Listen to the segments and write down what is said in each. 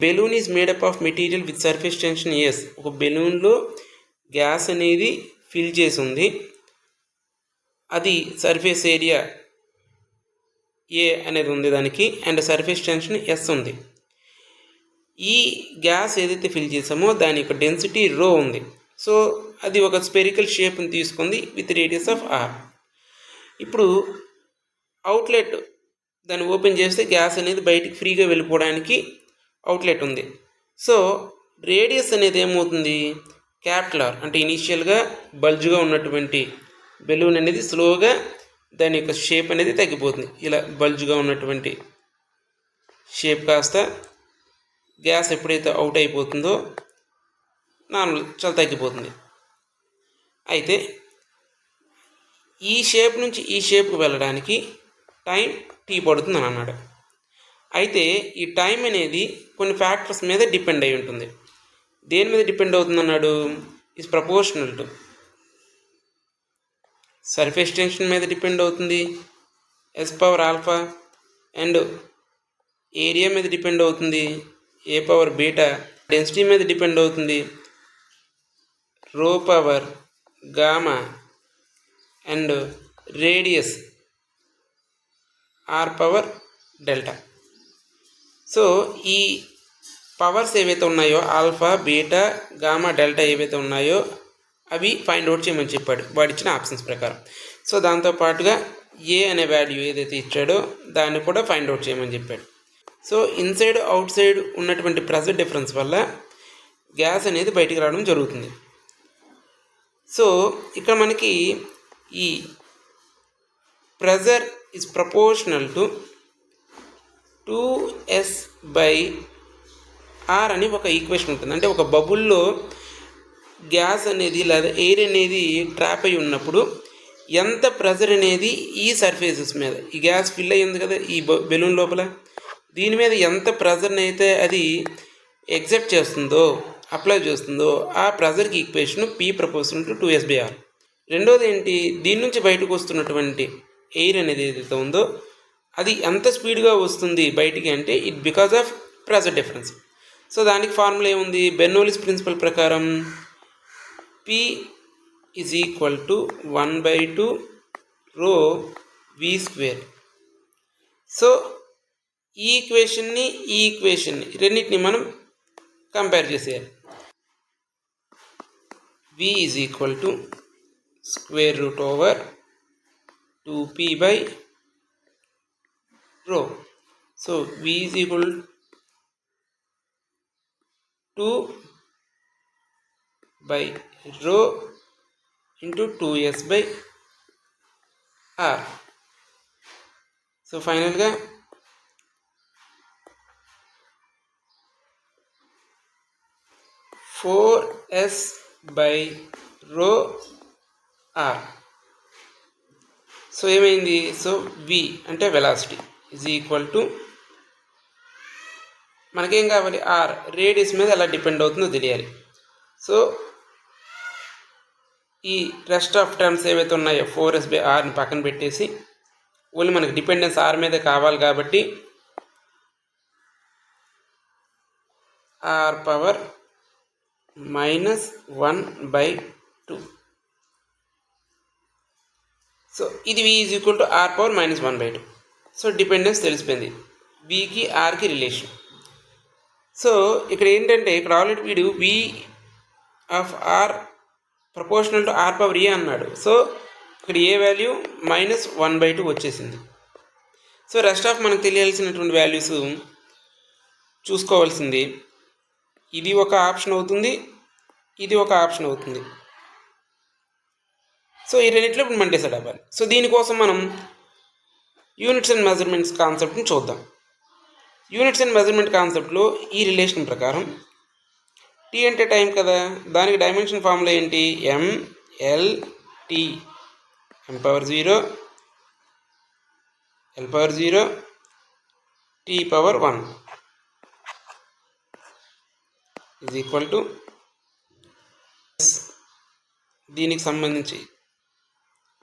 Balloon is made up of material with surface tension S. ఒక బెలూన్లో gas అనేది fill చేసి ఉంది, అది సర్ఫేస్ ఏరియా ఏ అనేది ఉంది దానికి, అండ్ సర్ఫేస్ టెన్షన్ ఎస్ ఉంది. ఈ గ్యాస్ ఏదైతే ఫిల్ చేసామో దాని యొక్క డెన్సిటీ రో ఉంది. సో అది ఒక స్పెరికల్ షేప్ని తీసుకుంది విత్ రేడియస్ ఆఫ్ ఆర్. ఇప్పుడు అవుట్లెట్ దాన్ని ఓపెన్ చేస్తే గ్యాస్ అనేది బయటికి ఫ్రీగా వెళ్ళిపోవడానికి అవుట్లెట్ ఉంది. సో రేడియస్ అనేది ఏమవుతుంది, క్యాపిటల్ ఆర్. అంటే ఇనీషియల్గా బల్జ్గా ఉన్నటువంటి బెలూన్ అనేది స్లోగా దాని యొక్క షేప్ అనేది తగ్గిపోతుంది. ఇలా బల్జ్గా ఉన్నటువంటి షేప్ కాస్త గ్యాస్ ఎప్పుడైతే అవుట్ అయిపోతుందో నార్మల్ చాలా తగ్గిపోతుంది. అయితే ఈ షేప్ నుంచి ఈ షేప్కి వెళ్ళడానికి టైం టీ పడుతుంది అని అన్నాడు. అయితే ఈ టైం అనేది కొన్ని ఫ్యాక్టర్స్ మీద డిపెండ్ అయి ఉంటుంది. దేని మీద డిపెండ్ అవుతుంది అన్నాడు, is proportional to surface tension మీద డిపెండ్ అవుతుంది S power alpha, and area మీద డిపెండ్ అవుతుంది ఏ పవర్ బీటా, డెన్సిటీ మీద డిపెండ్ అవుతుంది rho power gamma, and radius R power delta. So ఈ పవర్స్ ఏవైతే ఉన్నాయో ఆల్ఫా బీటా గామా డెల్టా ఏవైతే ఉన్నాయో అవి ఫైండ్ అవుట్ చేయమని చెప్పాడు వాడు ఇచ్చిన ఆప్షన్స్ ప్రకారం. సో దాంతోపాటుగా ఏ అనే వాల్యూ ఏదైతే ఇచ్చాడో దాన్ని కూడా ఫైండ్ అవుట్ చేయమని చెప్పాడు. సో ఇన్సైడ్ అవుట్ సైడ్ ఉన్నటువంటి ప్రెషర్ డిఫరెన్స్ వల్ల గ్యాస్ అనేది బయటికి రావడం జరుగుతుంది. సో ఇక్కడ మనకి ఈ pressure is proportional to 2s/r అని ఒక ఈక్వేషన్ ఉంటుంది. అంటే ఒక బబుల్లో గ్యాస్ అనేది లేదా ఎయిర్ అనేది ట్రాప్ అయి ఉన్నప్పుడు ఎంత ప్రెషర్ అనేది ఈ సర్ఫేసెస్ మీద, ఈ గ్యాస్ ఫిల్ అయ్యి ఉంది కదా ఈ బెలూన్ లోపల, దీని మీద ఎంత ప్రెషర్ని అయితే అది ఎగ్జర్ట్ చేస్తుందో అప్లై చేస్తుందో ఆ ప్రెషర్కి equation P proportional to 2s/r. రెండోది ఏంటి, దీని నుంచి బయటకు వస్తున్నటువంటి ఎయిర్ అనేది ఏదైతే ఉందో అది ఎంత స్పీడ్గా వస్తుంది బయటికి అంటే it because of pressure difference. So దానికి ఫార్ములా ఏముంది, బెర్నౌల్లీస్ ప్రిన్సిపల్ ప్రకారం P is equal to 1/2 rho v square. So ఈ ఈక్వేషన్ని రెండింటిని మనం కంపేర్ చేసేయాలి. v is equal to square root over 2p by rho. So v is equal to 2 by rho into 2s/r. So ఫైనల్గా (4s/rho)r. So ఏమైంది, so v అంటే velocity is equal to మనకేం కావాలి, r రేడియస్ మీద ఎలా depend అవుతుందో తెలియాలి. So ఈ రెస్ట్ ఆఫ్ టర్మ్స్ ఏవైతే ఉన్నాయో 4s/rని పక్కన పెట్టేసి ఓన్లీ మనకి డిపెండెన్స్ r మీదే కావాలి కాబట్టి r పవర్ -1/2. సో ఇది v is equal to r power -1/2. So dependence తెలిసిపోయింది, vకి rకి రిలేషన్. సో ఇక్కడ ఏంటంటే ఇక్కడ ఆల్రెడీ వీడు v of r proportional to r power a అన్నాడు. సో ఇక్కడ ఏ వాల్యూ -1/2 వచ్చేసింది. సో రెస్ట్ ఆఫ్ మనకు తెలియాల్సినటువంటి వాల్యూస్ చూసుకోవాల్సింది, ఇది ఒక ఆప్షన్ అవుతుంది, ఇది ఒక ఆప్షన్ అవుతుంది. సో ఈ రెండింటిలో ఇప్పుడు మనం డిసైడ్ అవ్వాలి. సో దీనికోసం మనం యూనిట్స్ అండ్ మెజర్మెంట్స్ కాన్సెప్ట్ని చూద్దాం. యూనిట్స్ అండ్ మెజర్మెంట్ కాన్సెప్ట్లో ఈ రిలేషన్ ప్రకారం టీ అంటే టైం కదా, దానికి డైమెన్షన్ ఫార్ములా ఏంటి, mLT, m/0 L/0 T/1 is equal to దీనికి సంబంధించి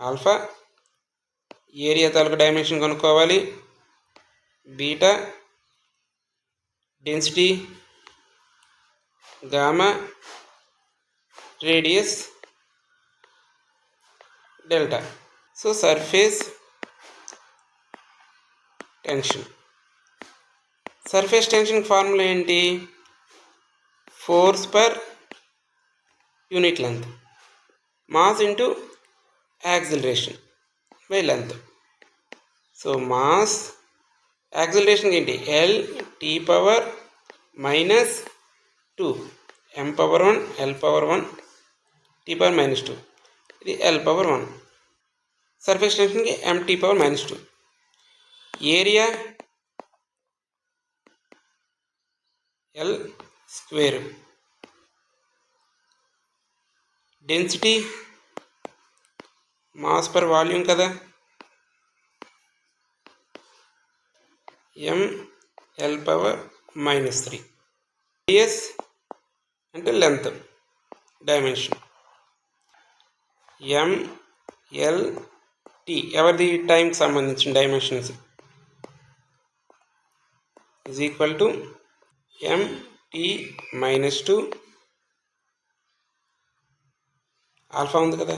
ఆల్ఫా, ఏరియా తాలూకు డైమెన్షన్ కనుక్కోవాలి, beta, density gamma radius delta. So surface tension ఫార్ములా ఏంటి? Force per unit length mass into acceleration by length. So mass acceleration ఏంటి? L T power minus 2 m power 1 l power 1 t power minus 2, ఇది l power 1. Surface టెన్షన్కి m t power minus 2. Area L square. Density mass per volume కదా, m l power minus 3. Radius అంటే length dimension, m l t ఎవరిది? టైంకి సంబంధించిన dimensions is equal to m t minus 2 alpha ఉంది కదా.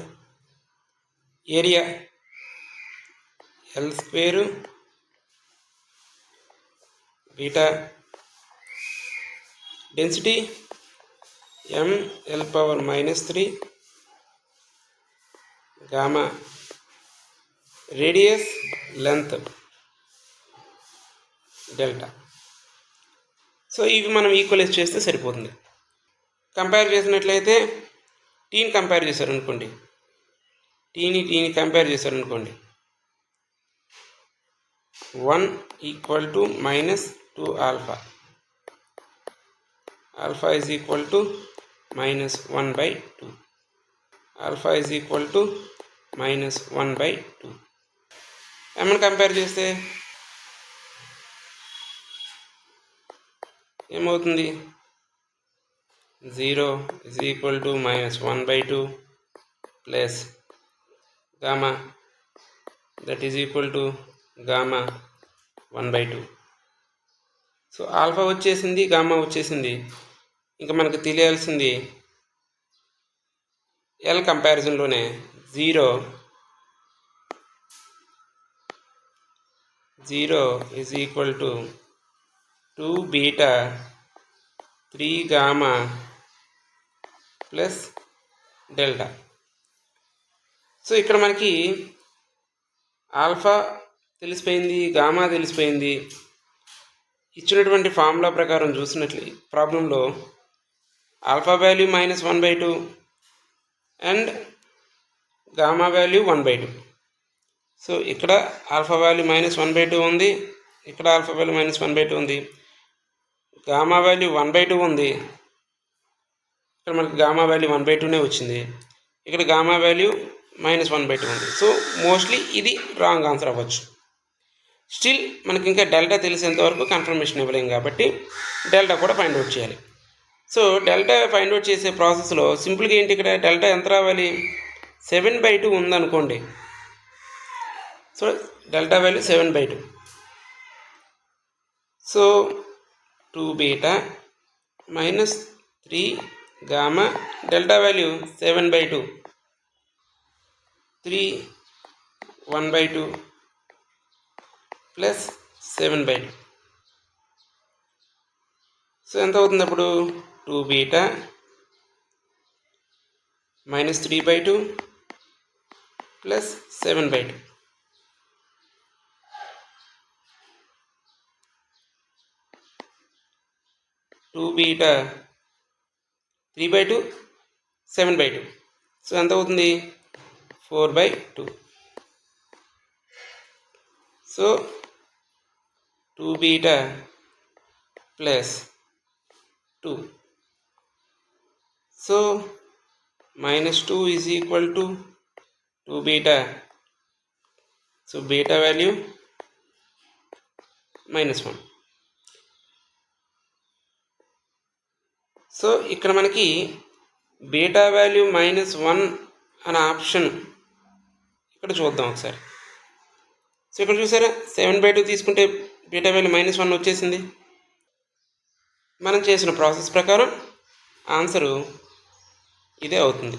Area L square beta. Density m l power minus 3 gamma. Radius length delta. So ఇవి మనం equalise చేస్తే సరిపోతుంది. కంపేర్ చేసినట్లయితే టీని కంపేర్ చేశారనుకోండి, టీని కంపేర్ చేశారనుకోండి, 1 equal to minus 2 alpha, alpha is equal to minus 1/2, alpha is equal to minus 1/2. ఏమైనా కంపేర్ చేస్తే ఏమవుతుంది? 0 is equal to minus 1/2 plus gamma that is equal to gamma 1/2. So alpha వచ్చేసింది, gamma వచ్చేసింది. ఇంకా మనకు తెలియాల్సింది ఎల్ కంపారిజన్లోనే 0 is equal to 2 beta 3 gamma plus delta. So ఇక్కడ మనకి ఆల్ఫా తెలిసిపోయింది, గామా తెలిసిపోయింది. ఇచ్చినటువంటి ఫార్ములా ప్రకారం చూసినట్లు ప్రాబ్లంలో alpha value minus 1/2 and gamma value 1/2. So ఇక్కడ ఆల్ఫా వాల్యూ మైనస్ 1/2 ఉంది, ఇక్కడ ఆల్ఫా వాల్యూ మైనస్ 1/2 ఉంది, గామా వాల్యూ 1/2 ఉంది, ఇక్కడ మనకి గామా వాల్యూ 1/2నే వచ్చింది, ఇక్కడ గామా వాల్యూ మైనస్ 1/2 ఉంది. సో మోస్ట్లీ ఇది రాంగ్ ఆన్సర్ అవ్వచ్చు. స్టిల్ మనకి ఇంకా డెల్టా తెలిసేంతవరకు కన్ఫర్మేషన్ ఇవ్వలేము కాబట్టి డెల్టా కూడా ఫైండ్ అవుట్ చేయాలి. సో డెల్టా ఫైండ్ అవుట్ చేసే ప్రాసెస్లో సింపుల్గా ఏంటి, ఇక్కడ డెల్టా ఎంత రావాలి? 7/2 ఉందనుకోండి. So delta value 7/2. So 2 beta minus 3 gamma, delta value 7/2, 3 1/2 plus 7/2. So ఎంత అవుతుంది అప్పుడు? 2 beta minus 3/2 plus 7/2. 2 beta 3/2 7/2. So ఎంత అవుతుంది? 4/2. So 2 beta plus 2. So minus 2 is equal to 2 beta. So beta value -1. So ఇక్కడ మనకి బీటా వాల్యూ -1 అనే option ఇక్కడ చూద్దాం ఒకసారి. సో ఇక్కడ చూసారా 7/2 తీసుకుంటే బీటా వాల్యూ -1 వచ్చేసింది. మనం చేసిన ప్రాసెస్ ప్రకారం ఆన్సరు ఇదే అవుతుంది.